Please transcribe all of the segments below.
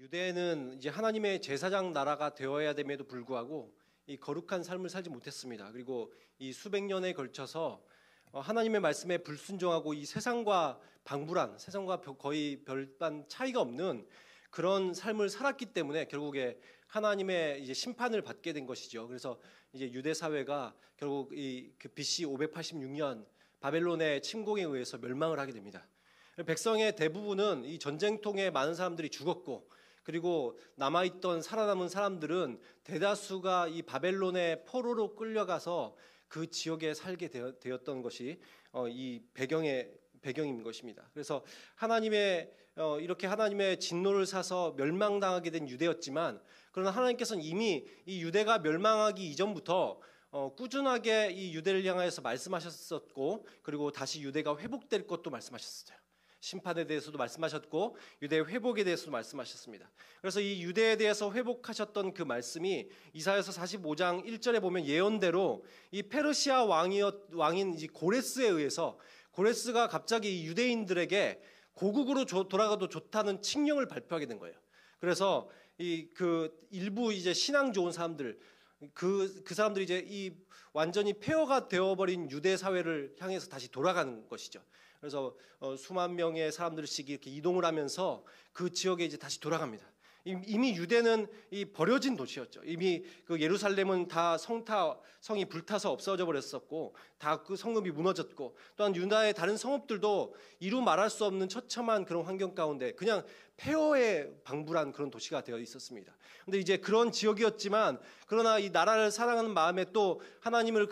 유대는 이제 하나님의 제사장 나라가 되어야 됨에도 불구하고 이 거룩한 삶을 살지 못했습니다. 그리고 이 수백 년에 걸쳐서 하나님의 말씀에 불순종하고 이 세상과 방불한, 세상과 거의 별반 차이가 없는 그런 삶을 살았기 때문에 결국에 하나님의 이제 심판을 받게 된 것이죠. 그래서 이제 유대 사회가 결국 그 BC 586년 바벨론의 침공에 의해서 멸망을 하게 됩니다. 백성의 대부분은 이 전쟁통에 많은 사람들이 죽었고, 그리고 남아있던 살아남은 사람들은 대다수가 이 바벨론의 포로로 끌려가서 그 지역에 살게 되었던 것이 이 배경인 것입니다. 그래서 이렇게 하나님의 진노를 사서 멸망당하게 된 유대였지만, 그러나 하나님께서는 이미 이 유대가 멸망하기 이전부터 꾸준하게 이 유대를 향하여서 말씀하셨었고, 그리고 다시 유대가 회복될 것도 말씀하셨어요. 심판에 대해서도 말씀하셨고 유대의 회복에 대해서도 말씀하셨습니다. 그래서 이 유대에 대해서 회복하셨던 그 말씀이 이사야서 45장 1절에 보면 예언대로 이 페르시아 왕인 고레스에 의해서, 고레스가 갑자기 이 유대인들에게 고국으로 돌아가도 좋다는 칙령을 발표하게 된 거예요. 그래서 그 일부 이제 신앙 좋은 사람들, 그 사람들이 이제 이 완전히 폐허가 되어버린 유대 사회를 향해서 다시 돌아가는 것이죠. 그래서 수만 명의 사람들씩 이렇게 이동을 하면서 그 지역에 이제 다시 돌아갑니다. 이미 유대는 이 버려진 도시였죠. 이미 그 예루살렘은 다 성이 불타서 없어져 버렸었고, 다 그 성읍이 무너졌고, 또한 유다의 다른 성읍들도 이루 말할 수 없는 처참한 그런 환경 가운데 그냥 폐허에 방불한 그런 도시가 되어 있었습니다. 그런데 이제 그런 지역이었지만, 그러나 이 나라를 사랑하는 마음에 또 하나님을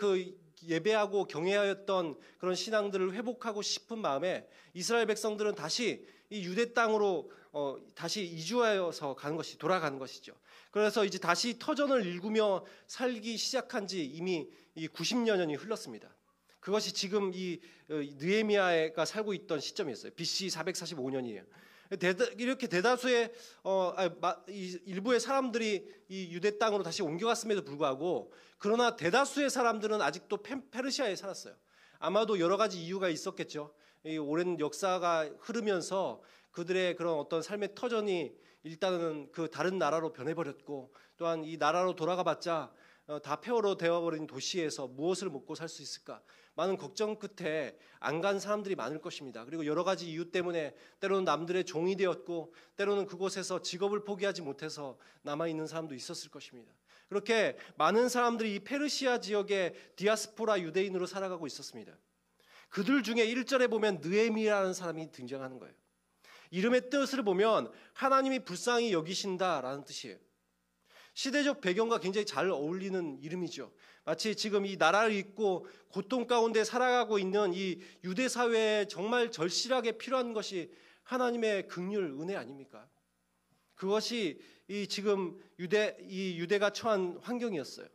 예배하고 경외하였던 그런 신앙들을 회복하고 싶은 마음에 이스라엘 백성들은 다시 이 유대 땅으로 다시 이주하여서 돌아가는 것이죠. 그래서 이제 다시 터전을 일구며 살기 시작한 지 이미 이 90여 년이 흘렀습니다. 그것이 지금 이 느헤미야가 살고 있던 시점이었어요. BC 445년이에요. 이렇게 대다수의 일부의 사람들이 이 유대 땅으로 다시 옮겨갔음에도 불구하고, 그러나 대다수의 사람들은 아직도 페르시아에 살았어요. 아마도 여러 가지 이유가 있었겠죠. 이 오랜 역사가 흐르면서 그들의 그런 어떤 삶의 터전이 일단은 그 다른 나라로 변해버렸고, 또한 이 나라로 돌아가봤자 다 폐허로 되어버린 도시에서 무엇을 먹고 살 수 있을까? 많은 걱정 끝에 안 간 사람들이 많을 것입니다. 그리고 여러 가지 이유 때문에 때로는 남들의 종이 되었고, 때로는 그곳에서 직업을 포기하지 못해서 남아있는 사람도 있었을 것입니다. 그렇게 많은 사람들이 이 페르시아 지역의 디아스포라 유대인으로 살아가고 있었습니다. 그들 중에 1절에 보면 느헤미야라는 사람이 등장하는 거예요. 이름의 뜻을 보면 하나님이 불쌍히 여기신다라는 뜻이에요. 시대적 배경과 굉장히 잘 어울리는 이름이죠. 마치 지금 이 나라를 잇고 고통 가운데 살아가고 있는 이 유대 사회에 정말 절실하게 필요한 것이 하나님의 긍휼, 은혜 아닙니까? 그것이 지금 유대가 처한 환경이었어요.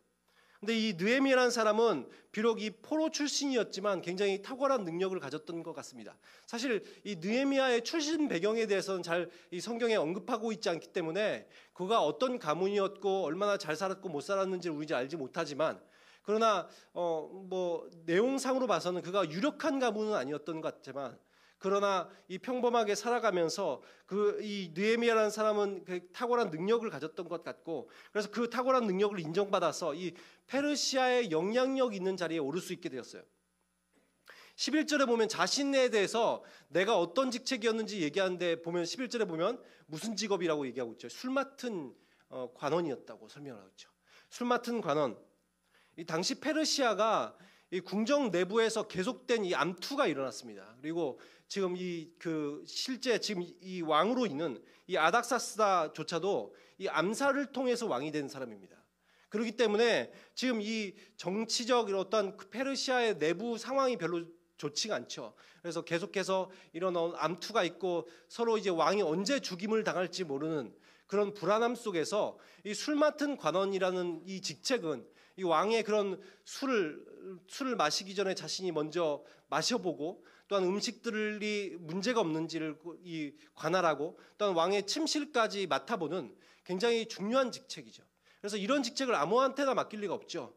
근데 이 느헤미야라는 사람은 비록 이 포로 출신이었지만 굉장히 탁월한 능력을 가졌던 것 같습니다. 사실 이 느헤미야의 출신 배경에 대해서는 잘 이 성경에 언급하고 있지 않기 때문에 그가 어떤 가문이었고 얼마나 잘 살았고 못 살았는지를 우리 이제 알지 못하지만, 그러나 내용상으로 봐서는 그가 유력한 가문은 아니었던 것 같지만, 그러나 이 평범하게 살아가면서 이 느헤미야라는 사람은 그 탁월한 능력을 가졌던 것 같고, 그래서 그 탁월한 능력을 인정받아서 이 페르시아의 영향력 있는 자리에 오를 수 있게 되었어요. 11절에 보면 자신에 대해서 내가 어떤 직책이었는지 얘기하는데 보면 11절에 보면 무슨 직업이라고 얘기하고 있죠. 술 맡은 관원이었다고 설명을 하고 있죠. 술 맡은 관원. 이 당시 페르시아가 이 궁정 내부에서 계속된 이 암투가 일어났습니다. 그리고 지금 실제 지금 이 왕으로 있는 이 아닥사스다조차도 이 암살을 통해서 왕이 된 사람입니다. 그렇기 때문에 지금 이 정치적 어떤 페르시아의 내부 상황이 별로 좋지가 않죠. 그래서 계속해서 이런 암투가 있고 서로 이제 왕이 언제 죽임을 당할지 모르는 그런 불안함 속에서 이 술 맡은 관원이라는 이 직책은 이 왕의 그런 술을 마시기 전에 자신이 먼저 마셔보고, 또한 음식들이 문제가 없는지를 관할하고, 또한 왕의 침실까지 맡아보는 굉장히 중요한 직책이죠. 그래서 이런 직책을 아무한테나 맡길 리가 없죠.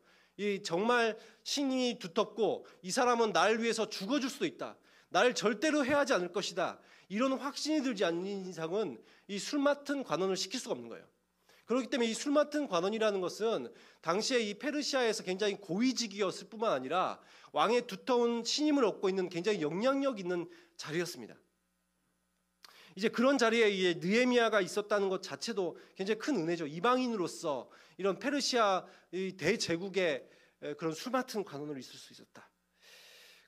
정말 신이 두텁고 이 사람은 나를 위해서 죽어줄 수도 있다, 나를 절대로 해하지 않을 것이다, 이런 확신이 들지 않는 이상은 이 술 맡은 관원을 시킬 수가 없는 거예요. 그렇기 때문에 이 술 맡은 관원이라는 것은 당시에 이 페르시아에서 굉장히 고위직이었을 뿐만 아니라 왕의 두터운 신임을 얻고 있는 굉장히 영향력 있는 자리였습니다. 이제 그런 자리에 이제 느헤미야가 있었다는 것 자체도 굉장히 큰 은혜죠. 이방인으로서 이런 페르시아 대제국의 그런 술 맡은 관원으로 있을 수 있었다.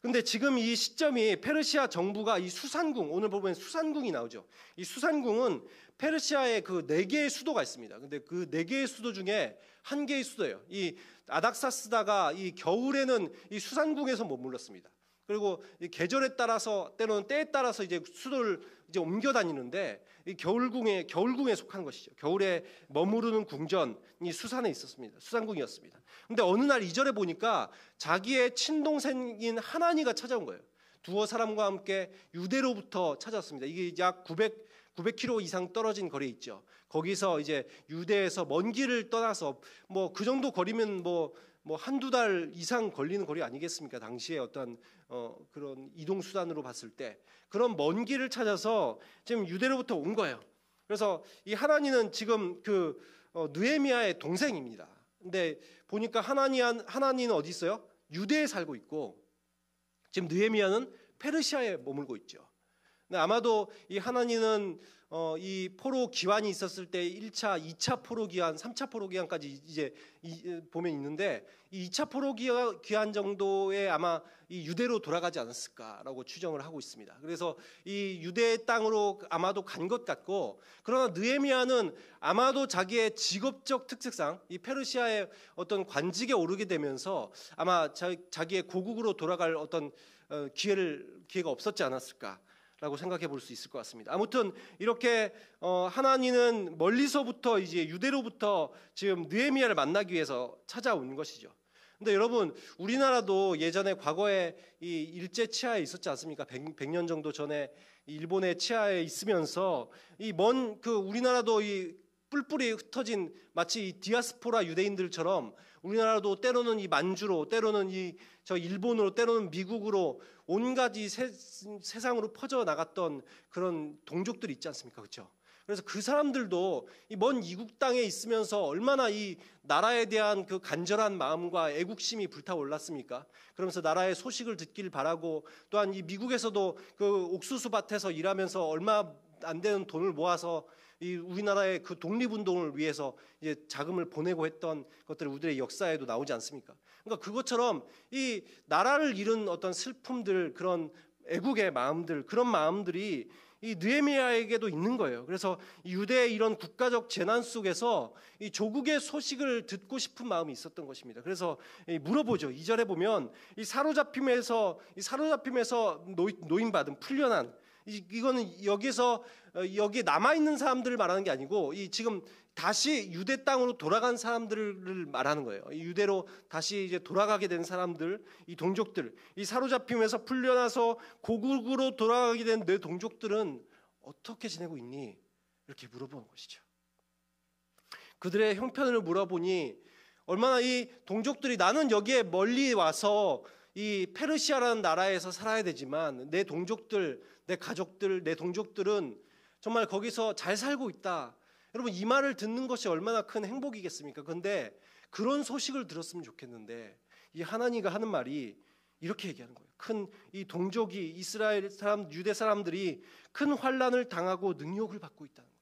근데 지금 이 시점이 페르시아 정부가 이 수산궁, 오늘 보면 수산궁이 나오죠. 이 수산궁은 페르시아에 그 4개의 수도가 있습니다. 근데 그 4개의 수도 중에 한 개의 수도예요. 이 아닥사스다가 이 겨울에는 이 수산궁에서 머물렀습니다. 그리고 이 계절에 따라서 때로는 때에 따라서 이제 수도를 이제 옮겨 다니는데 이 겨울궁에 속하는 것이죠. 겨울에 머무르는 궁전이 수산에 있었습니다. 수산궁이었습니다. 근데 어느 날 2절에 보니까 자기의 친동생인 하나니가 찾아온 거예요. 두어 사람과 함께 유대로부터 찾아왔습니다. 이게 약 900km 이상 떨어진 거리에 있죠. 거기서 이제 유대에서 먼 길을 떠나서 뭐 그 정도 거리면 뭐 한두 달 이상 걸리는 거리 아니겠습니까? 당시에 어떤 그런 이동 수단으로 봤을 때 그런 먼 길을 찾아서 지금 유대로부터 온 거예요. 그래서 이 하나니는 지금 그 느헤미야의 동생입니다. 근데 보니까 하나니는 어디 있어요? 유대에 살고 있고 지금 느헤미야는 페르시아에 머물고 있죠. 근데 아마도 이 하나니는 이 포로 기환이 있었을 때 1차, 2차 포로 기환, 3차 포로 기환까지 이제 보면 있는데 이 2차 포로 기환 정도에 아마 이 유대로 돌아가지 않았을까라고 추정을 하고 있습니다. 그래서 이 유대 땅으로 아마도 간 것 같고, 그러나 느헤미야는 아마도 자기의 직업적 특색상 이 페르시아의 어떤 관직에 오르게 되면서 아마 자기의 고국으로 돌아갈 어떤 기회가 없었지 않았을까 라고 생각해 볼 수 있을 것 같습니다. 아무튼 이렇게 하나니는 멀리서부터 이제 유대로부터 지금 느헤미야를 만나기 위해서 찾아온 것이죠. 근데 여러분, 우리나라도 예전에 과거에 이 일제 치하에 있었지 않습니까? 100년 정도 전에 일본의 치하에 있으면서 이 먼 그 우리나라도 이 뿔뿔이 흩어진 마치 이 디아스포라 유대인들처럼 우리나라도 때로는 이 만주로, 때로는 저 일본으로, 때로는 미국으로 온갖 이 세상으로 퍼져 나갔던 그런 동족들이 있지 않습니까? 그렇죠? 그래서 그 사람들도 이 먼 이국 땅에 있으면서 얼마나 이 나라에 대한 그 간절한 마음과 애국심이 불타올랐습니까? 그러면서 나라의 소식을 듣길 바라고, 또한 이 미국에서도 그 옥수수 밭에서 일하면서 얼마 안 되는 돈을 모아서 이 우리나라의 그 독립운동을 위해서 이제 자금을 보내고 했던 것들이 우리들의 역사에도 나오지 않습니까? 그러니까 그것처럼 이 나라를 잃은 어떤 슬픔들, 그런 애국의 마음들, 그런 마음들이 이 느헤미야에게도 있는 거예요. 그래서 유대의 이런 국가적 재난 속에서 이 조국의 소식을 듣고 싶은 마음이 있었던 것입니다. 그래서 물어보죠. 2절에 보면 이 사로잡힘에서 노임받은, 풀려난, 이거는 여기에 남아 있는 사람들을 말하는 게 아니고 이 지금 다시 유대 땅으로 돌아간 사람들을 말하는 거예요. 유대로 다시 이제 돌아가게 된 사람들, 이 동족들, 이 사로잡힘에서 풀려나서 고국으로 돌아가게 된 내 동족들은 어떻게 지내고 있니? 이렇게 물어보는 것이죠. 그들의 형편을 물어보니 얼마나 이 동족들이, 나는 여기에 멀리 와서 이 페르시아라는 나라에서 살아야 되지만 내 동족들, 내 가족들, 내 동족들은 정말 거기서 잘 살고 있다. 여러분, 이 말을 듣는 것이 얼마나 큰 행복이겠습니까? 그런데 그런 소식을 들었으면 좋겠는데 이 하나니가 하는 말이 이렇게 얘기하는 거예요. 큰 이 동족이, 이스라엘 사람, 유대 사람들이 큰 환난을 당하고 능욕을 받고 있다는 거예요.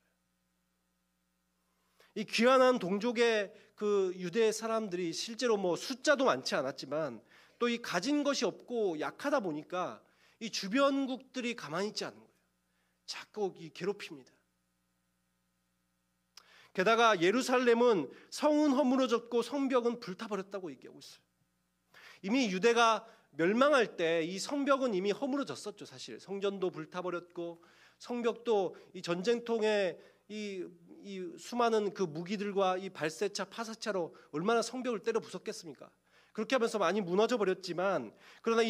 이 귀환한 동족의 그 유대 사람들이 실제로 뭐 숫자도 많지 않았지만 또 이 가진 것이 없고 약하다 보니까 이 주변국들이 가만히 있지 않는 거예요. 자꾸 이 괴롭힙니다. 게다가 예루살렘은 성은 허물어졌고 성벽은 불타버렸다고 얘기하고 있어요. 이미 유대가 멸망할 때 이 성벽은 이미 허물어졌었죠. 사실 성전도 불타버렸고 성벽도 이 전쟁통에 이 수많은 그 무기들과 이 발세차, 파사차로 얼마나 성벽을 때려 부쉈겠습니까? 그렇게 하면서 많이 무너져 버렸지만, 그러나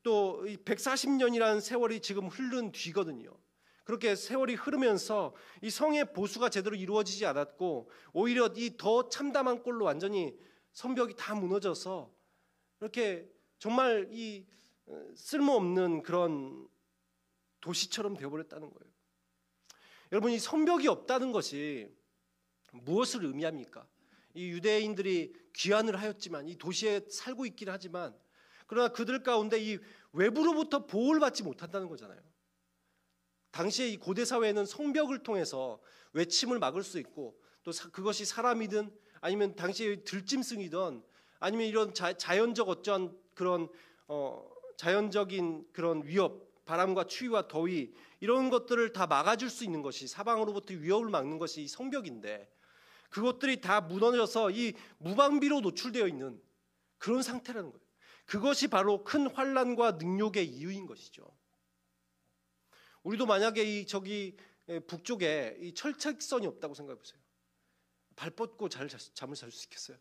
또 140년이라는 세월이 지금 흐른 뒤거든요. 그렇게 세월이 흐르면서 이 성의 보수가 제대로 이루어지지 않았고 오히려 이 더 참담한 꼴로 완전히 성벽이 다 무너져서 이렇게 정말 이 쓸모없는 그런 도시처럼 되어버렸다는 거예요. 여러분, 이 성벽이 없다는 것이 무엇을 의미합니까? 이 유대인들이 귀환을 하였지만 이 도시에 살고 있긴 하지만 그러나 그들 가운데 이 외부로부터 보호를 받지 못한다는 거잖아요. 당시에 이 고대 사회에는 성벽을 통해서 외침을 막을 수 있고 또 그것이 사람이든 아니면 당시에 들짐승이든 아니면 이런 자연적 어쩌한 그런 자연적인 그런 위협, 바람과 추위와 더위 이런 것들을 다 막아줄 수 있는 것이 사방으로부터 위협을 막는 것이 성벽인데 그것들이 다 무너져서 이 무방비로 노출되어 있는 그런 상태라는 거예요. 그것이 바로 큰 환난과 능욕의 이유인 것이죠. 우리도 만약에 이 저기 북쪽에 이 철책선이 없다고 생각해 보세요. 발 뻗고 잠을 잘 수 있겠어요?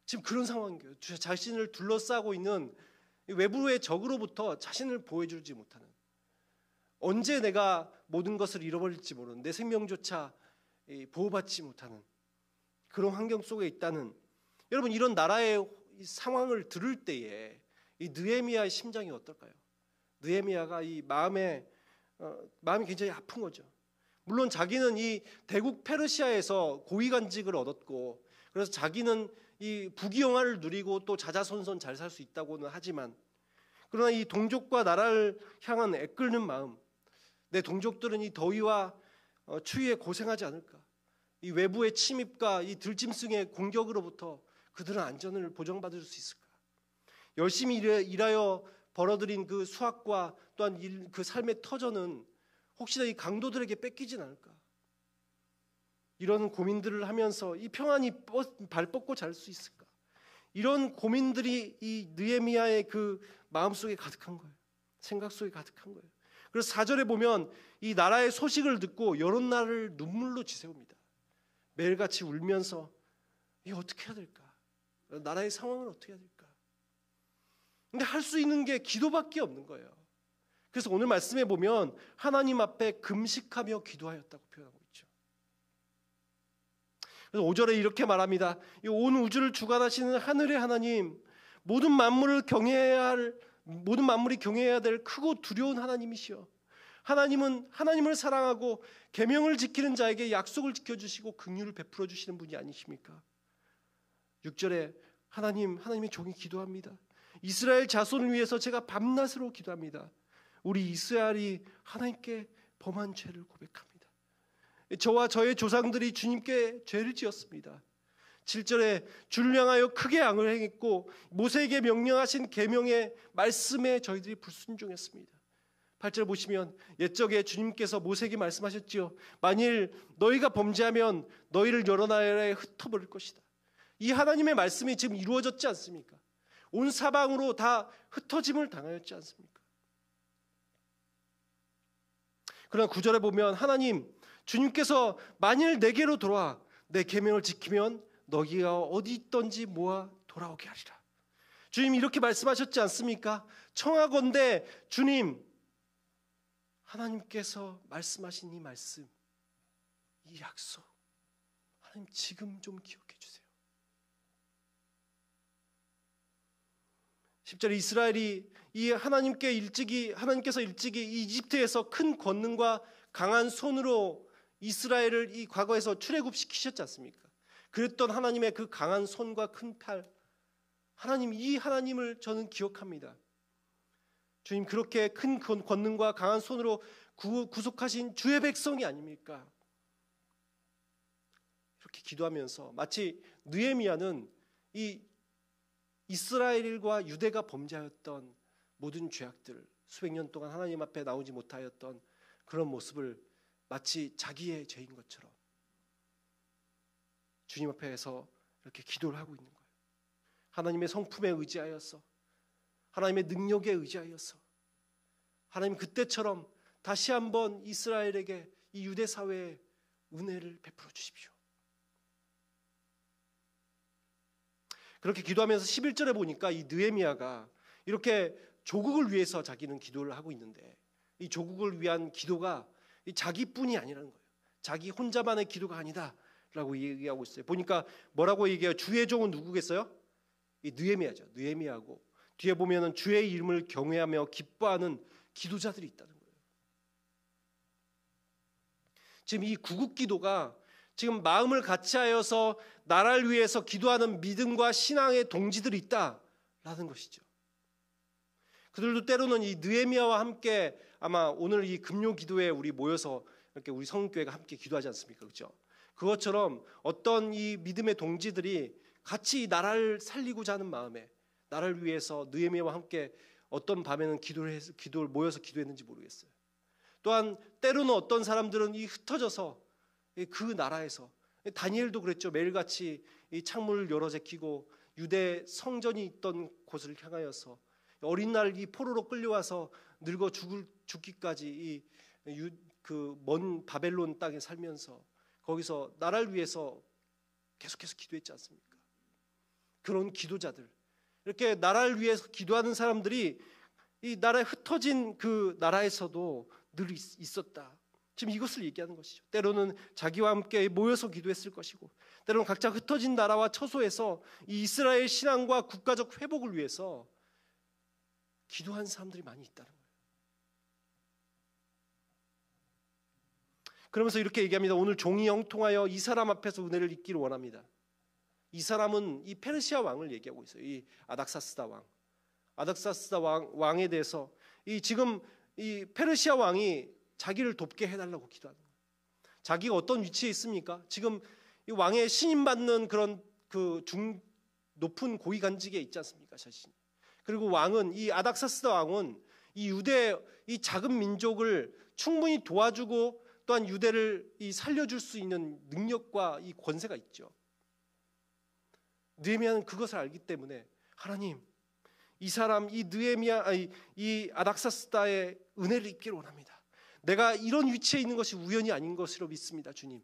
지금 그런 상황인 거예요. 자신을 둘러싸고 있는 외부의 적으로부터 자신을 보호해주지 못하는, 언제 내가 모든 것을 잃어버릴지 모르는, 내 생명조차 보호받지 못하는 그런 환경 속에 있다는, 여러분 이런 나라의 상황을 들을 때에 이 느헤미야의 심장이 어떨까요? 느헤미야가 이 마음이 굉장히 아픈 거죠. 물론 자기는 이 대국 페르시아에서 고위관직을 얻었고 그래서 자기는 이 부귀영화를 누리고 또 자자손손 잘 살 수 있다고는 하지만 그러나 이 동족과 나라를 향한 애끓는 마음, 내 동족들은 이 더위와 추위에 고생하지 않을까? 이 외부의 침입과 이 들짐승의 공격으로부터 그들은 안전을 보장받을 수 있을까? 열심히 일하여 벌어들인 그 수확과 또한 그 삶의 터전은 혹시나 이 강도들에게 뺏기진 않을까? 이런 고민들을 하면서 이 평안히 발 뻗고 잘 수 있을까? 이런 고민들이 이 느헤미야의 그 마음속에 가득한 거예요. 생각 속에 가득한 거예요. 그래서 4절에 보면 이 나라의 소식을 듣고 여러 날을 눈물로 지새웁니다. 매일같이 울면서 이거 어떻게 해야 될까? 나라의 상황을 어떻게 해야 될까? 근데 할 수 있는 게 기도밖에 없는 거예요. 그래서 오늘 말씀에 보면 하나님 앞에 금식하며 기도하였다고 표현하고 있죠. 그래서 5절에 이렇게 말합니다. 이 온 우주를 주관하시는 하늘의 하나님, 모든 만물이 경외해야 될 크고 두려운 하나님이시여. 하나님은 하나님을 사랑하고 계명을 지키는 자에게 약속을 지켜주시고 긍휼을 베풀어 주시는 분이 아니십니까? 6절에 하나님의 종이 기도합니다. 이스라엘 자손을 위해서 제가 밤낮으로 기도합니다. 우리 이스라엘이 하나님께 범한 죄를 고백합니다. 저와 저의 조상들이 주님께 죄를 지었습니다. 7절에 주를 향하여 크게 악을 행했고 모세에게 명령하신 계명의 말씀에 저희들이 불순종했습니다. 8절 보시면 옛적에 주님께서 모세에게 말씀하셨지요. 만일 너희가 범죄하면 너희를 여러 나라에 흩어버릴 것이다. 이 하나님의 말씀이 지금 이루어졌지 않습니까? 온 사방으로 다 흩어짐을 당하였지 않습니까? 그러나 9절에 보면 하나님, 주님께서 만일 내게로 돌아와 내 계명을 지키면 너희가 어디 있든지 모아 돌아오게 하리라. 주님 이렇게 말씀하셨지 않습니까? 청하건대 주님, 하나님께서 말씀하신 이 말씀, 이 약속, 하나님 지금 좀 기억해 주세요. 10절에 이스라엘이 이 하나님께서 일찍이 이집트에서 큰 권능과 강한 손으로 이스라엘을 이 과거에서 출애굽시키셨지 않습니까? 그랬던 하나님의 그 강한 손과 큰 팔, 이 하나님을 저는 기억합니다. 주님 그렇게 큰 권능과 강한 손으로 구속하신 주의 백성이 아닙니까? 이렇게 기도하면서 마치 느헤미야는 이 이스라엘과 유대가 범죄하였던 모든 죄악들, 수백 년 동안 하나님 앞에 나오지 못하였던 그런 모습을 마치 자기의 죄인 것처럼 주님 앞에서 이렇게 기도를 하고 있는 거예요. 하나님의 성품에 의지하여서, 하나님의 능력에 의지하여서 하나님 그때처럼 다시 한번 이스라엘에게 이 유대 사회에 은혜를 베풀어 주십시오. 그렇게 기도하면서 11절에 보니까 이 느헤미야가 이렇게 조국을 위해서 자기는 기도를 하고 있는데 이 조국을 위한 기도가 자기뿐이 아니라는 거예요. 자기 혼자만의 기도가 아니다라고 얘기하고 있어요. 보니까 뭐라고 얘기해요? 주의 종은 누구겠어요? 이 느헤미야죠. 느헤미야고 뒤에 보면은 주의 이름을 경외하며 기뻐하는 기도자들이 있다는 거예요. 지금 이 구국기도가 지금 마음을 같이하여서 나라를 위해서 기도하는 믿음과 신앙의 동지들이 있다라는 것이죠. 그들도 때로는 이 느헤미야와 함께 아마 오늘 이 금요 기도에 우리 모여서 이렇게 우리 성교회가 함께 기도하지 않습니까? 그렇죠? 그것처럼 어떤 이 믿음의 동지들이 같이 이 나라를 살리고자 하는 마음에 나라를 위해서 느헤미야와 함께 어떤 밤에는 기도를 모여서 기도했는지 모르겠어요. 또한 때로는 어떤 사람들은 이 흩어져서 그 나라에서 다니엘도 그랬죠. 매일같이 이 창문을 열어 제끼고 유대 성전이 있던 곳을 향하여서 어린 날 이 포로로 끌려와서 늙어 죽기까지 그 먼 바벨론 땅에 살면서 거기서 나라를 위해서 계속해서 기도했지 않습니까? 그런 기도자들, 이렇게 나라를 위해서 기도하는 사람들이 이 나라에 흩어진 그 나라에서도 늘 있었다. 지금 이것을 얘기하는 것이죠. 때로는 자기와 함께 모여서 기도했을 것이고, 때로는 각자 흩어진 나라와 처소에서 이 이스라엘 신앙과 국가적 회복을 위해서 기도한 사람들이 많이 있다는 거예요. 그러면서 이렇게 얘기합니다. 오늘 종이 형통하여 이 사람 앞에서 은혜를 입기를 원합니다. 이 사람은 이 페르시아 왕을 얘기하고 있어요. 이 아닥사스다 왕. 아닥사스다 왕에 대해서 지금 이 페르시아 왕이 자기를 돕게 해달라고 기도하는 거예요. 자기가 어떤 위치에 있습니까? 지금 이 왕의 신임받는 그런 그 높은 고위관직에 있지 않습니까? 자신이. 그리고 왕은 이 아닥사스다 왕은 이 유대 이 작은 민족을 충분히 도와주고 또한 유대를 살려줄 수 있는 능력과 이 권세가 있죠. 느헤미야는 그것을 알기 때문에 하나님, 이 사람 이 아닥사스다의 은혜를 입기를 원합니다. 내가 이런 위치에 있는 것이 우연이 아닌 것으로 믿습니다. 주님,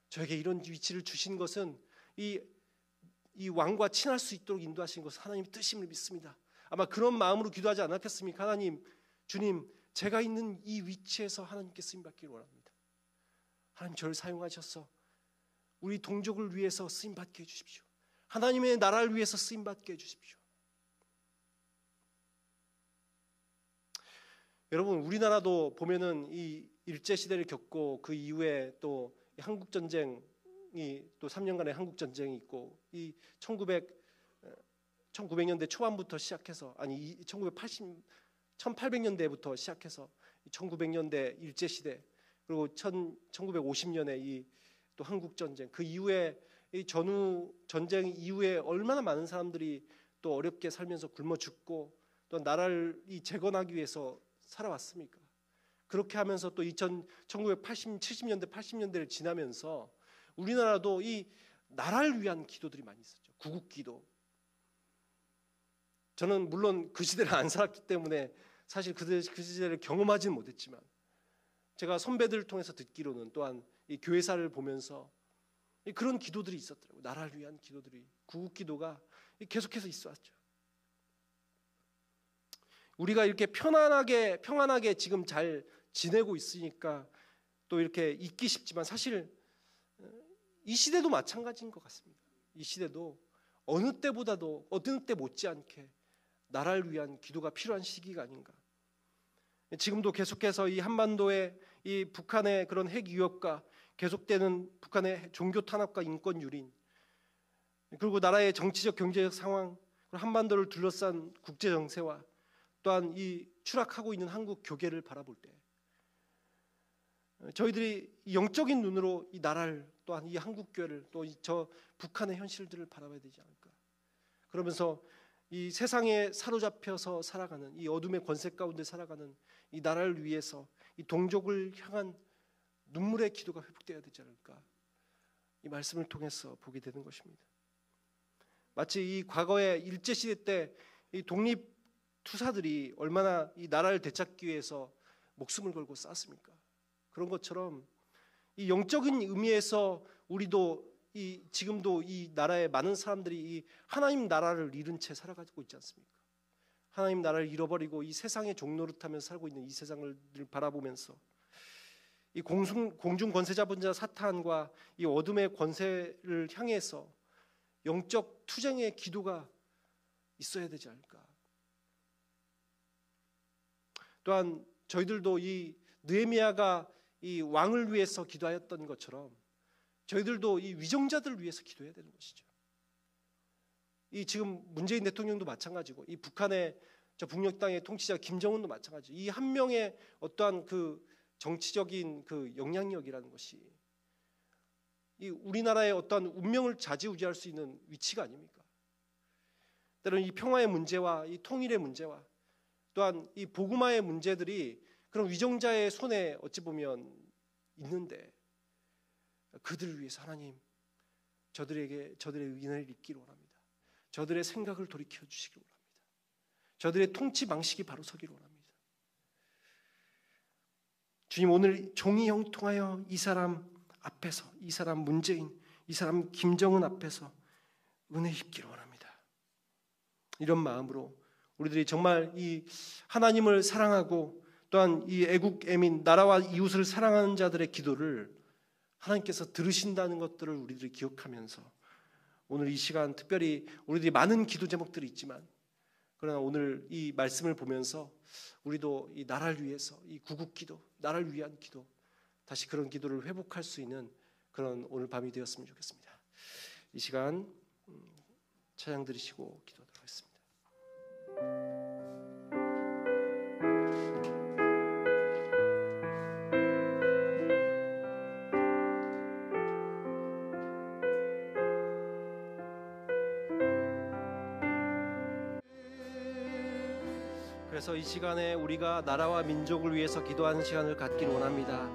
저에게 이런 위치를 주신 것은 이 왕과 친할 수 있도록 인도하신 것은 하나님의 뜻임을 믿습니다. 아마 그런 마음으로 기도하지 않았겠습니까? 하나님, 주님, 제가 있는 이 위치에서 하나님께 쓰임받기를 원합니다. 하나님, 저를 사용하셔서 우리 동족을 위해서 쓰임받게 해주십시오. 하나님의 나라를 위해서 쓰임받게 해주십시오. 여러분, 우리나라도 보면은 이 일제시대를 겪고 그 이후에 또 한국전쟁이 또 3년간의 한국전쟁이 있고 이 1900년대 초반부터 시작해서 1800년대부터 시작해서 1900년대 일제시대 그리고 1950년에 이 또 한국전쟁 그 이후에 이 전후 전쟁 이후에 얼마나 많은 사람들이 또 어렵게 살면서 굶어 죽고 또 나라를 재건하기 위해서 살아왔습니까? 그렇게 하면서 또 1970년대 80년대를 지나면서 우리나라도 이 나라를 위한 기도들이 많이 있었죠. 구국기도. 저는 물론 그 시대를 안 살았기 때문에 사실 그 시대를 경험하지는 못했지만 제가 선배들을 통해서 듣기로는 또한 이 교회사를 보면서 그런 기도들이 있었더라고요. 나라를 위한 기도들이, 구국기도가 계속해서 있어왔죠. 우리가 이렇게 평안하게 지금 잘 지내고 있으니까 또 이렇게 있기 쉽지만 사실 이 시대도 마찬가지인 것 같습니다. 이 시대도 어느 때보다도 어느 때 못지않게 나라를 위한 기도가 필요한 시기가 아닌가. 지금도 계속해서 이 한반도의 이 북한의 그런 핵 위협과 계속되는 북한의 종교 탄압과 인권 유린 그리고 나라의 정치적 경제적 상황 그리고 한반도를 둘러싼 국제 정세와 또한 이 추락하고 있는 한국 교계를 바라볼 때 저희들이 영적인 눈으로 이 나라를 또한 이 한국 교회를 또 저 북한의 현실들을 바라봐야 되지 않을까. 그러면서 이 세상에 사로잡혀서 살아가는 이 어둠의 권세 가운데 살아가는 이 나라를 위해서 이 동족을 향한 눈물의 기도가 회복되어야 되지 않을까. 이 말씀을 통해서 보게 되는 것입니다. 마치 이 과거의 일제시대 때 이 독립 투사들이 얼마나 이 나라를 되찾기 위해서 목숨을 걸고 쌌습니까? 그런 것처럼 이 영적인 의미에서 우리도 지금도 이 나라의 많은 사람들이 이 하나님 나라를 잃은 채 살아가고 있지 않습니까? 하나님 나라를 잃어버리고 이 세상의 종노릇하면서 살고 있는 이 세상을 바라보면서 이 공중 권세자분자 사탄과 이 어둠의 권세를 향해서 영적 투쟁의 기도가 있어야 되지 않을까. 또한 저희들도 이 느헤미야가 이 왕을 위해서 기도하였던 것처럼 저희들도 이 위정자들을 위해서 기도해야 되는 것이죠. 이 지금 문재인 대통령도 마찬가지고 이 북한의 저 북녘 땅의 통치자 김정은도 마찬가지. 이 한 명의 어떠한 그 정치적인 그 영향력이라는 것이 이 우리나라의 어떠한 운명을 좌지우지할 수 있는 위치가 아닙니까? 때로는 이 평화의 문제와 이 통일의 문제와 또한 이 복음화의 문제들이 그런 위정자의 손에 어찌 보면 있는데 그들을 위해서 하나님 저들의 은혜를 입기를 원합니다. 저들의 생각을 돌이켜 주시기 원합니다. 저들의 통치 방식이 바로 서기를 원합니다. 주님, 오늘 종이 형통하여 이 사람 앞에서, 이 사람 문재인, 이 사람 김정은 앞에서 은혜 입기를 원합니다. 이런 마음으로 우리들이 정말 이 하나님을 사랑하고 또한 이 애국 애민 나라와 이웃을 사랑하는 자들의 기도를 하나님께서 들으신다는 것들을 우리들이 기억하면서 오늘 이 시간 특별히 우리들이 많은 기도 제목들이 있지만 그러나 오늘 이 말씀을 보면서 우리도 이 나라를 위해서 이 구국 기도, 나라를 위한 기도, 다시 그런 기도를 회복할 수 있는 그런 오늘 밤이 되었으면 좋겠습니다. 이 시간 찬양 드리시고 기도하도록 하겠습니다. 그래서 이 시간에 우리가 나라와 민족을 위해서 기도하는 시간을 갖기를 원합니다.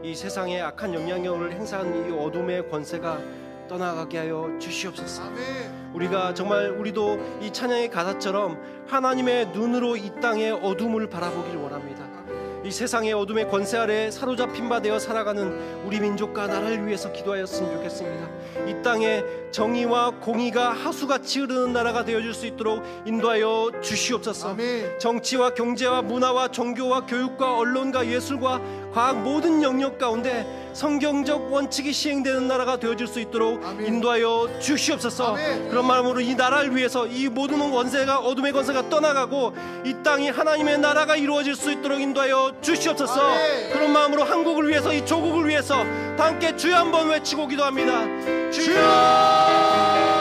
이 세상에 악한 영향력을 행사하는 이 어둠의 권세가 떠나가게 하여 주시옵소서. 아멘. 우리가 정말 우리도 이 찬양의 가사처럼 하나님의 눈으로 이 땅의 어둠을 바라보기를 원합니다. 이 세상의 어둠의 권세 아래 사로잡힌 바 되어 살아가는 우리 민족과 나라를 위해서 기도하였으면 좋겠습니다. 이 땅에 정의와 공의가 하수같이 흐르는 나라가 되어줄 수 있도록 인도하여 주시옵소서. 아멘. 정치와 경제와 문화와 종교와 교육과 언론과 예술과 과학 모든 영역 가운데 성경적 원칙이 시행되는 나라가 되어줄 수 있도록 아멘. 인도하여 주시옵소서. 아멘. 그런 마음으로 이 나라를 위해서 이 모든 권세가 어둠의 권세가 떠나가고 이 땅이 하나님의 나라가 이루어질 수 있도록 인도하여 주시옵소서. 아멘. 그런 마음으로 한국을 위해서 이 조국을 위해서 다 함께 주여 한번 외치고 기도합니다. 주여!